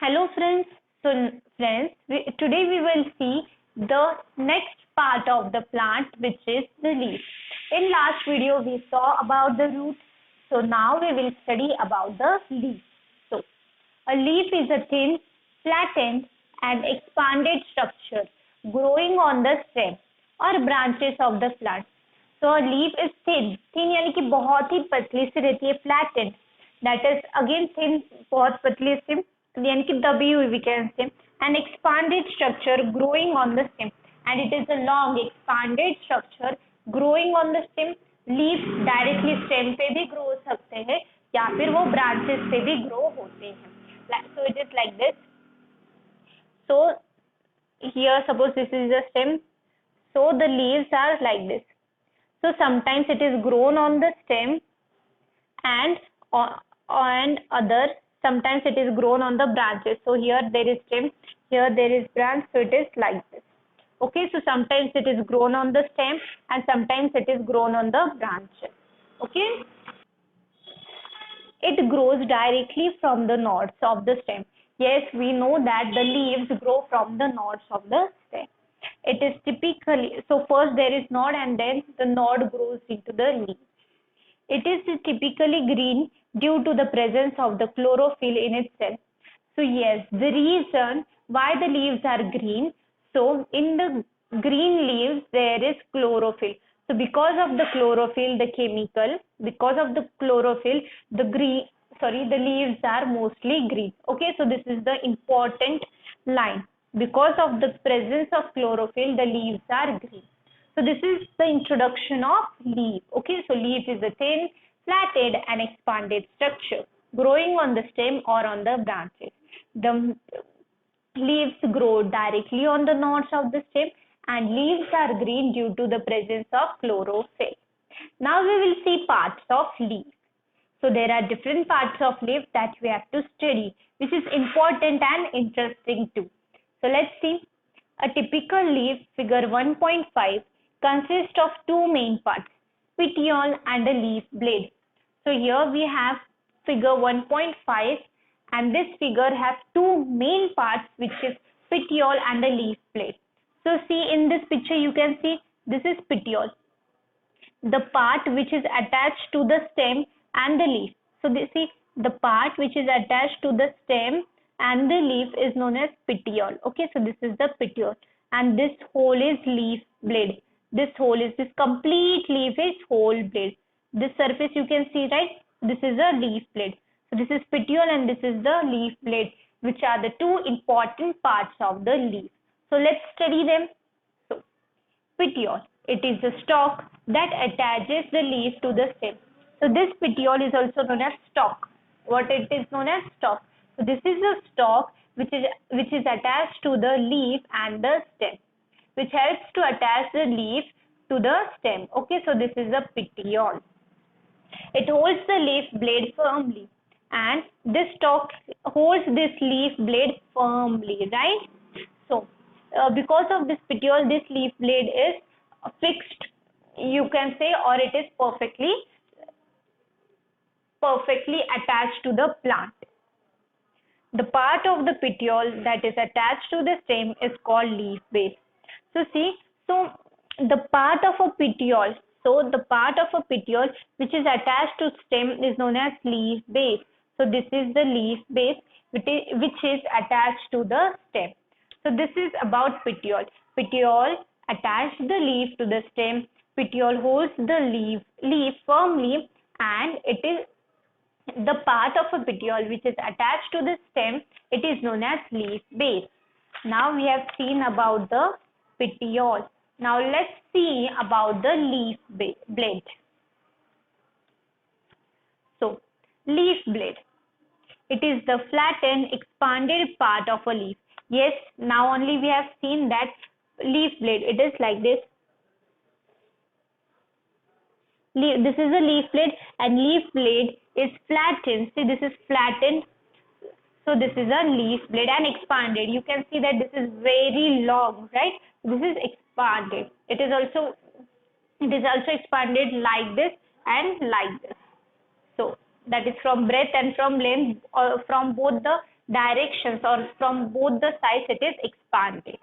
Hello friends. Today we will see the next part of the plant, which is the leaf. In last video we saw about the root. So now we will study about the leaf. So a leaf is a thin, flattened and expanded structure growing on the stem or branches of the plant. So a leaf is thin. Thin यानी कि बहुत ही पतली सी रहती है. Flattened, that is again thin, बहुत पतली सी यानी कि दबी हुई, we can say. An expanded structure growing on the stem, and it is a long expanded structure growing on the stem. Leaves directly stem पे भी grow हो सकते हैं या फिर वो branches पे भी grow होते हैं. So it is like this. So here suppose this is the stem, so the leaves are like this. So sometimes it is grown on the stem and sometimes it is grown on the branches. So here there is stem, here there is branch, so it is like this. Okay, so sometimes it is grown on the stem and sometimes it is grown on the branches. Okay, it grows directly from the nodes of the stem. Yes, we know that the leaves grow from the nodes of the stem. It is typically, so first there is node and then the node grows into the leaf. It is typically green due to the presence of the chlorophyll in itself. So yes, the reason why the leaves are green, so in the green leaves there is chlorophyll. So because of the chlorophyll, the chemical, because of the chlorophyll, the leaves are mostly green. Okay, so this is the important line. Because of the presence of chlorophyll, the leaves are green. So this is the introduction of leaf. Okay, so leaf is a thin, flattened and expanded structure growing on the stem or on the branches. The leaves grow directly on the nodes of the stem and leaves are green due to the presence of chlorophyll. Now we will see parts of leaf. So there are different parts of leaf that we have to study, which is important and interesting too. So let's see. A typical leaf, figure 1.5, consists of two main parts, petiole and a leaf blade. So here we have figure 1.5 and this figure has two main parts, which is petiole and a leaf blade. So see, in this picture you can see this is petiole, the part which is attached to the stem and the leaf. So see, the part which is attached to the stem and the leaf is known as petiole. Okay, so this is the petiole and this whole is leaf blade. This complete leaf is whole blade. This surface you can see, right? This is a leaf blade. So this is petiole and this is the leaf blade, which are the two important parts of the leaf. So let's study them. So petiole, it is the stalk that attaches the leaf to the stem. So this petiole is also known as stalk. What it is known as stalk. So this is the stalk which is attached to the leaf and the stem, which helps to attach the leaf to the stem. Okay, so this is the petiole. It holds the leaf blade firmly and this stalk holds this leaf blade firmly, right? So because of this petiole, this leaf blade is fixed, you can say, or it is perfectly attached to the plant. The part of the petiole that is attached to the stem is called leaf base. So see, so the part of a petiole, which is attached to stem is known as leaf base. So this is the leaf base which is attached to the stem. So this is about petiole. Petiole attach the leaf to the stem. Petiole holds the leaf firmly, and it is the part of a petiole which is attached to the stem. It is known as leaf base. Now we have seen about the petiole. Now let's see about the leaf blade. So leaf blade, it is the flattened, expanded part of a leaf. Yes, now only we have seen that leaf blade. It is like this. This is a leaf blade and leaf blade is flattened. See, this is flattened. So this is a leaf blade and expanded. You can see that this is very long, right? This is expanded. It is also expanded like this and like this. So that is from breadth and from length, or from both the directions or from both the sides it is expanded.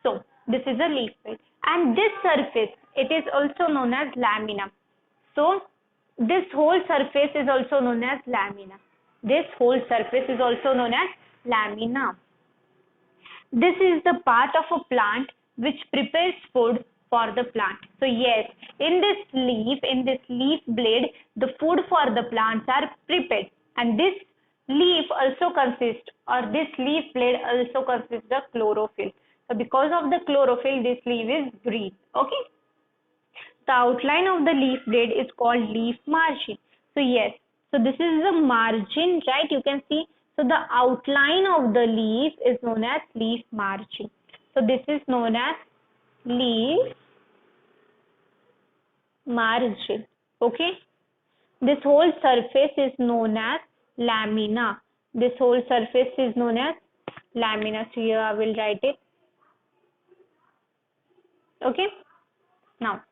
So this is a leaf blade, and this surface, it is also known as lamina. So this whole surface is also known as lamina. This whole surface is also known as lamina. This is the part of a plant which prepares food for the plant. So yes, in this leaf blade, the food for the plants are prepared, and this leaf also consists, or this leaf blade also consists of chlorophyll. So because of the chlorophyll, this leaf is green. Okay. The outline of the leaf blade is called leaf margin. So yes, so this is the margin, right? You can see. So the outline of the leaf is known as leaf margin. So this is known as leaf margin. Okay. This whole surface is known as lamina. This whole surface is known as lamina. So here I will write it. Okay. Now,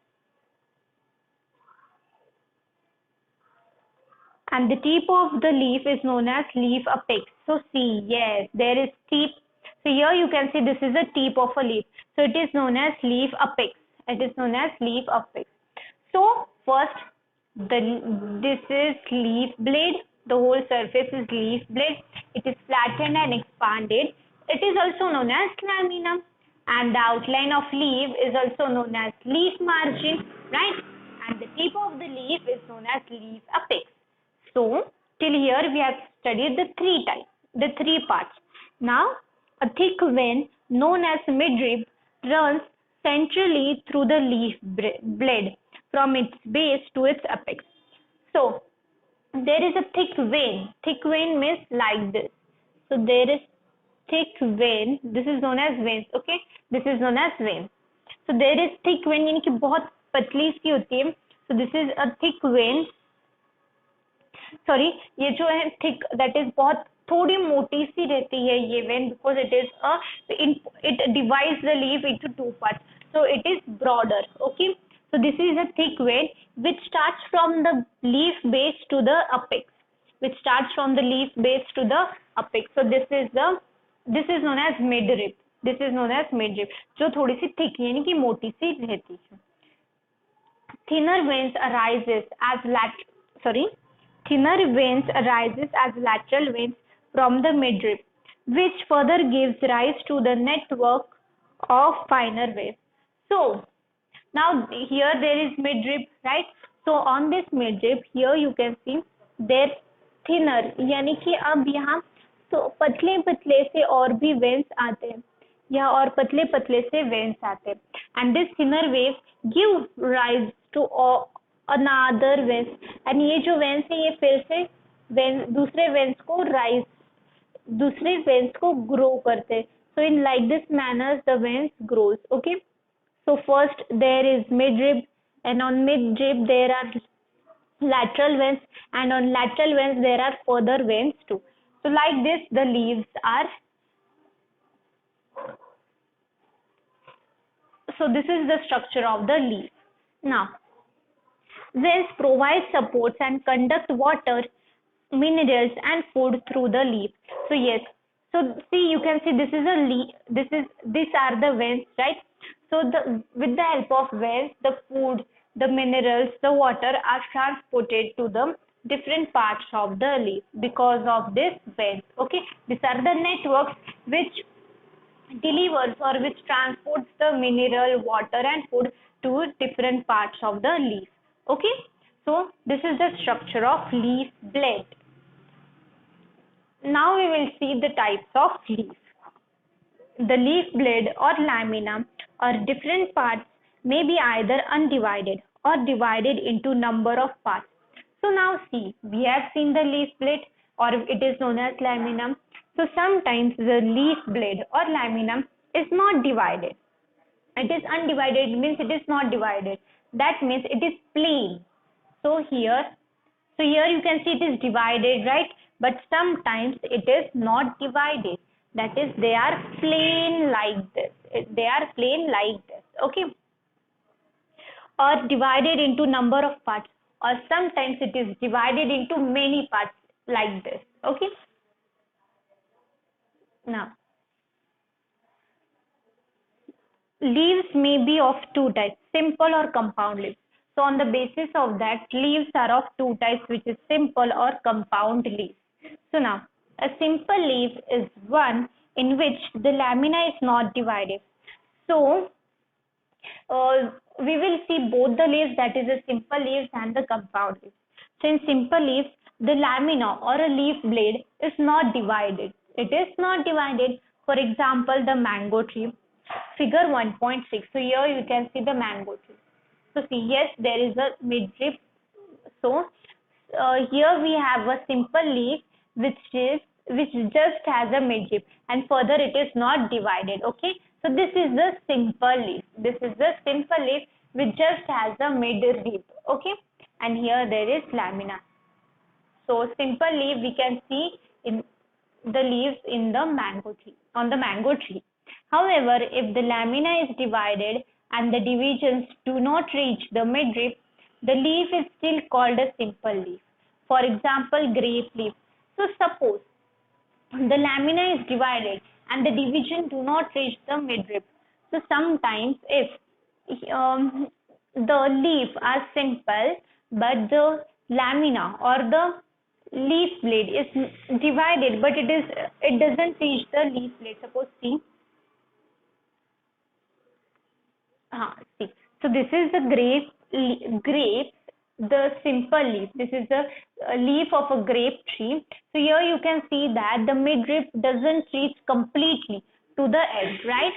and the tip of the leaf is known as leaf apex. So see, yes, there is tip. So here you can see this is a tip of a leaf. So it is known as leaf apex. It is known as leaf apex. So first, this is leaf blade. The whole surface is leaf blade. It is flattened and expanded. It is also known as lamina. And the outline of leaf is also known as leaf margin, right? And the tip of the leaf is known as leaf apex. So till here we have studied the three types, the three parts. Now a thick vein known as midrib runs centrally through the leaf blade from its base to its apex. So there is a thick vein. Thick vein means like this. So there is thick vein. This is known as veins. Okay, this is known as vein. So there is thick vein यानी कि बहुत पतली सी होती है. So this is a thick vein. Sorry, ये जो है thick, that is बहुत थोड़ी मोटी सी रहती है ये when, because it is it divides the leaf into two parts, so it is broader. Okay, so this is a thick vein which starts from the leaf base to the apex, so this is known as midrib. जो थोड़ी सी thick यानी कि मोटी सी रहती है. thinner veins arises as lateral veins from the midrib, which further gives rise to the network of finer veins. So now here there is midrib, right? So on this midrib, here you can see there thinner, यानी कि अब यहाँ तो पतले पतले से और भी वेन्स आते हैं, यहाँ और पतले पतले से वेन्स आते हैं, and this thinner waves give rise to another veins, and ये जो वेन्स है ये फिर से दूसरे वेन्स को ग्रो करते हैं. So in like this manner the veins grows. Okay, so first there is midrib, and on midrib there are lateral veins, and on lateral veins there are further veins too. So like this the leaves are. So this is the structure of the leaf. Now veins provide supports and conduct water, minerals and food through the leaf. So yes, so see, you can see this is a leaf, these are the veins, right? So with the help of veins, the food, the minerals, the water are transported to the different parts of the leaf because of this veins. Okay, these are the networks which delivers or which transports the mineral, water and food to different parts of the leaf. Okay, so this is the structure of leaf blade. Now we will see the types of leaf. The leaf blade or lamina or different parts may be either undivided or divided into number of parts. So now see, we have seen the leaf blade, or it is known as lamina. So sometimes the leaf blade or lamina is not divided. It is undivided, means it is not divided. That means it is plain. So here you can see it is divided, right? But sometimes it is not divided. That is, they are plain like this. Okay, or divided into number of parts, or sometimes it is divided into many parts like this. Okay, Now, leaves may be of two types, simple or compound leaves. So on the basis of that, leaves are of two types, which is simple or compound leaves. So now, a simple leaf is one in which the lamina is not divided. So we will see both the leaves, that is the simple leaves and the compound leaves. So in simple leaves, the lamina or a leaf blade is not divided. It is not divided. For example, the mango tree, figure 1.6. So here you can see the mango tree. So see, yes, there is a midrib. So here we have a simple leaf which just has a midrib, and further it is not divided. Okay, so this is the simple leaf. This is the simple leaf which just has a midrib. Okay, and here there is lamina. So simple leaf we can see in the leaves in the mango tree, on the mango tree. However, if the lamina is divided and the divisions do not reach the midrib, the leaf is still called a simple leaf. For example, grape leaf. So suppose the lamina is divided and the division do not reach the midrib. So sometimes if the leaf are simple but the lamina or the leaf blade is divided but it doesn't reach the leaf blade. Suppose see. So this is the grape, the simple leaf. This is the leaf of a grape tree. So here you can see that the midrib doesn't reach completely to the edge, right?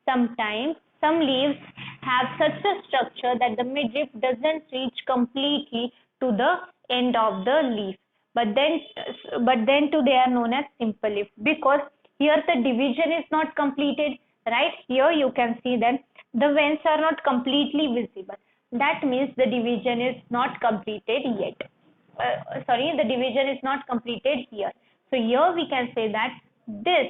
Sometimes some leaves have such a structure that the midrib doesn't reach completely to the end of the leaf. But then too they are known as simple leaf because here the division is not completed, right? Here you can see that the veins are not completely visible. That means the division is not completed yet. The division is not completed here. So here we can say that this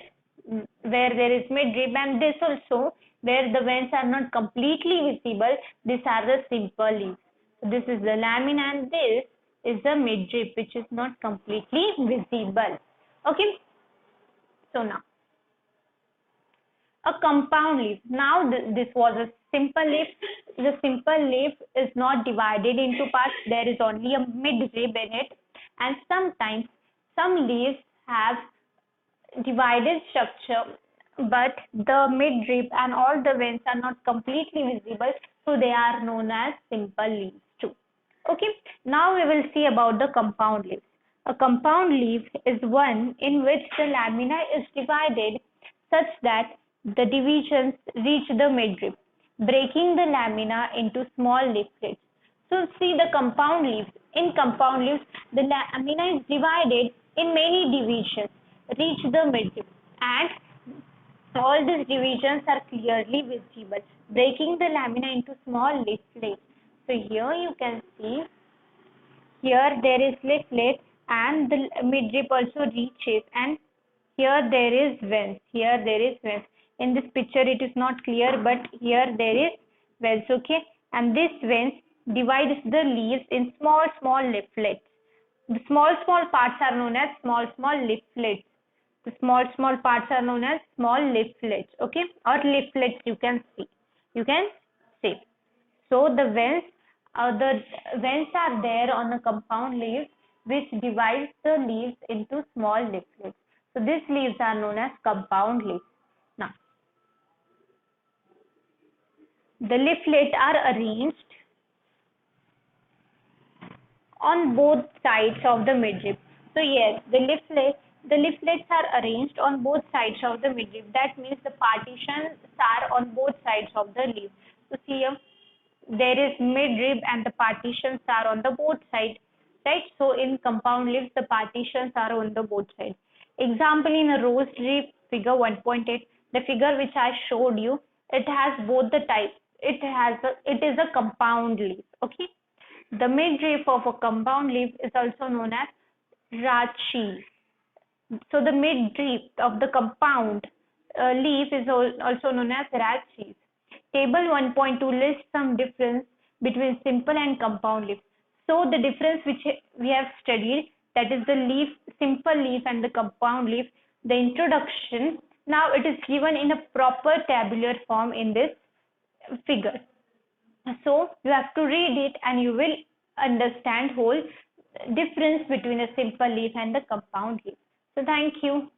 where there is midrib and this also where the veins are not completely visible, these are the simple leaves. So this is the lamina and this is the midrib which is not completely visible. Okay. So now a compound leaf. Now this was a simple leaf. The simple leaf is not divided into parts. There is only a midrib in it, and sometimes some leaves have divided structure, but the midrib and all the veins are not completely visible, so they are known as simple leaves too. Okay, now we will see about the compound leaves. A compound leaf is one in which the lamina is divided such that the divisions reach the midrib, breaking the lamina into small leaflets. So see the compound leaves. In compound leaves, the lamina is divided in many divisions, reach the midrib, and all these divisions are clearly visible, breaking the lamina into small leaflets. So here you can see, here there is leaflet and the midrib also reaches, and here there is veins. Here there is veins. In this picture it is not clear, but here there is veins. Okay, and this veins divides the leaves in small leaflets. The small parts are known as small leaflets. The small parts are known as small leaflets. Okay, or leaflets you can see. You can see. So the veins are there on the compound leaves which divides the leaves into small leaflets. So these leaves are known as compound leaves. Now, the leaflets are arranged on both sides of the midrib. So yes, the leaflets are arranged on both sides of the midrib. That means the partitions are on both sides of the leaf. So see here, there is midrib and the partitions are on the both sides, right? So in compound leaves, the partitions are on the both sides. Example in a rose tree, figure 1.8, the figure which I showed you, it has both the types. It is a compound leaf. Okay. The midrib of a compound leaf is also known as rachi. So the midrib of the compound leaf is also known as rachis. Table 1.2 lists some difference between simple and compound leaf. So the difference which we have studied, that is the simple leaf and the compound leaf, the introduction Now it is given in a proper tabular form in this figure. So you have to read it and you will understand whole difference between a simple leaf and the compound leaf. So thank you.